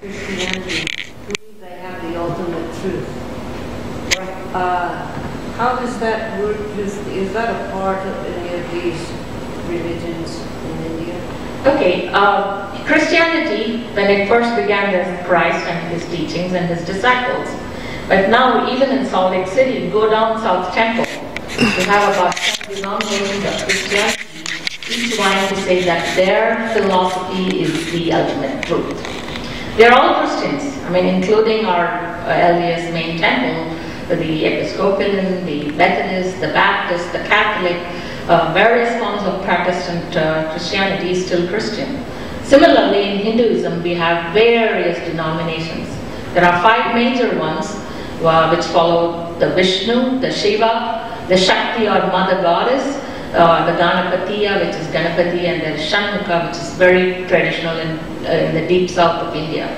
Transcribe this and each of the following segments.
Christianity believe they have the ultimate truth. How does that work? Is that a part of any of these religions in India? Okay, Christianity, when it first began, there's Christ and his teachings and his disciples. But now, even in Salt Lake City, go down South Temple, you have about 10 denominations of Christianity, each wanting to say that their philosophy is the ultimate truth. They're all Christians, I mean, including our LDS main temple, the Episcopalian, the Methodist, the Baptist, the Catholic, various forms of Protestant Christianity is still Christian. Similarly, in Hinduism, we have various denominations. There are 5 major ones, which follow the Vishnu, the Shiva, the Shakti or Mother Goddess, the Ganapatiya, which is Ganapati, and the Shanmukha, which is very traditional in the deep south of India.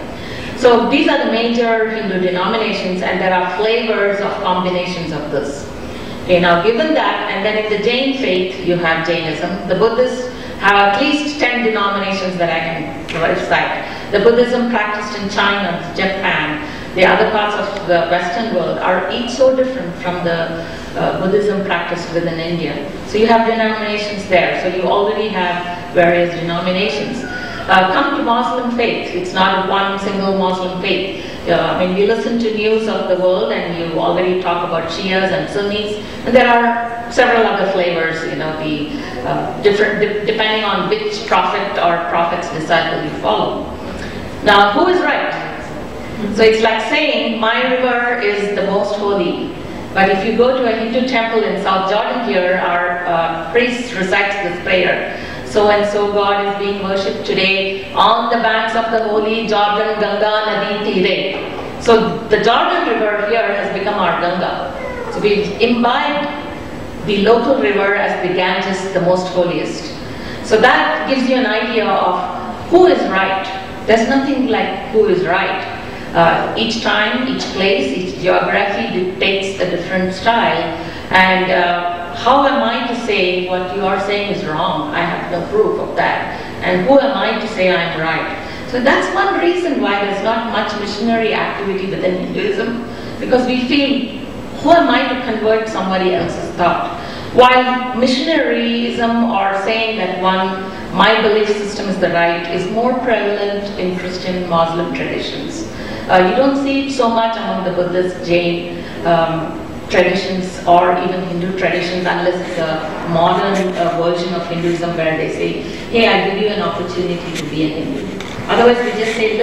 So these are the major Hindu denominations, and there are flavors of combinations of this. Okay, now given that, and then in the Jain faith, you have Jainism. The Buddhists have at least 10 denominations that I can recite. The Buddhism practiced in China, Japan, the other parts of the Western world are each so different from the Buddhism practiced within India. So you have denominations there. So you already have various denominations. Come to Muslim faith. It's not one single Muslim faith. I mean, we listen to news of the world, and you already talk about Shias and Sunnis, and there are several other flavors. You know, the different depending on which prophet or prophet's disciple you follow. Now, who is right? So it's like saying my river is the most holy. But if you go to a Hindu temple in South Jordan here, our priest recites this prayer. So and so God is being worshipped today on the banks of the holy Jordan Ganga Nadi Tire. So the Jordan River here has become our Ganga. So we've imbibed the local river as the Ganges, the most holiest. So that gives you an idea of who is right. There's nothing like who is right. Each time, each place, each geography dictates a different style, and how am I to say what you are saying is wrong? I have no proof of that. And who am I to say I'm right? So that's one reason why there's not much missionary activity within Hinduism, because we feel, who am I to convert somebody else's thought? While missionaryism, or saying that my belief system is the right, is more prevalent in Christian Muslim traditions. You don't see it so much among the Buddhist, Jain traditions, or even Hindu traditions, unless it's a modern version of Hinduism where they say, hey, I give you an opportunity to be a Hindu. Otherwise, we just say,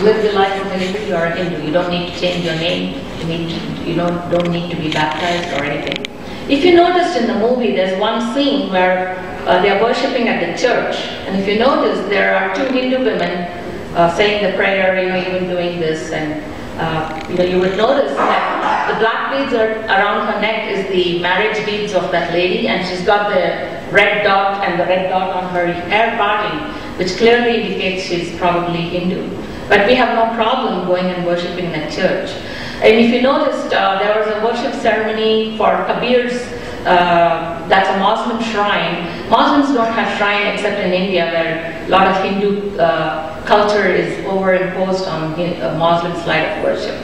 live the life of a Hindu, you are a Hindu. You don't need to change your name, you don't need to be baptized or anything. If you noticed in the movie, there's one scene where they are worshipping at the church, and if you notice, there are 2 Hindu women saying the prayer, even doing this, and you would notice that the black beads around her neck is the marriage beads of that lady, and she's got the red dot and the red dot on her hair parting, which clearly indicates she's probably Hindu. But we have no problem going and worshipping at church. And if you noticed, there was a worship ceremony for Kabir's, that's a Muslim shrine. Muslims don't have shrine except in India, where a lot of Hindu culture is overimposed on Muslims' life of worship.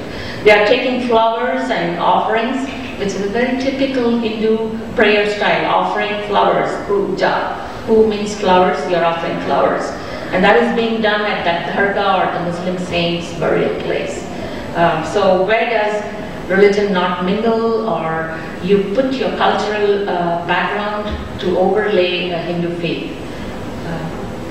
They are taking flowers and offerings, which is a very typical Hindu prayer style, offering flowers, puja. Pu means flowers, you're offering flowers. And that is being done at that dargah, or the Muslim saint's burial place. So where does religion not mingle, or you put your cultural background to overlay a Hindu faith?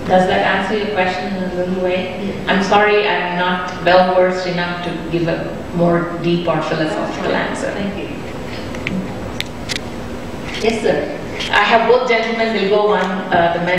Does that answer your question in a little way? Yeah. I'm sorry, I'm not well versed enough to give a more deep or philosophical answer. Thank you. Yes, sir. I have both gentlemen will go on the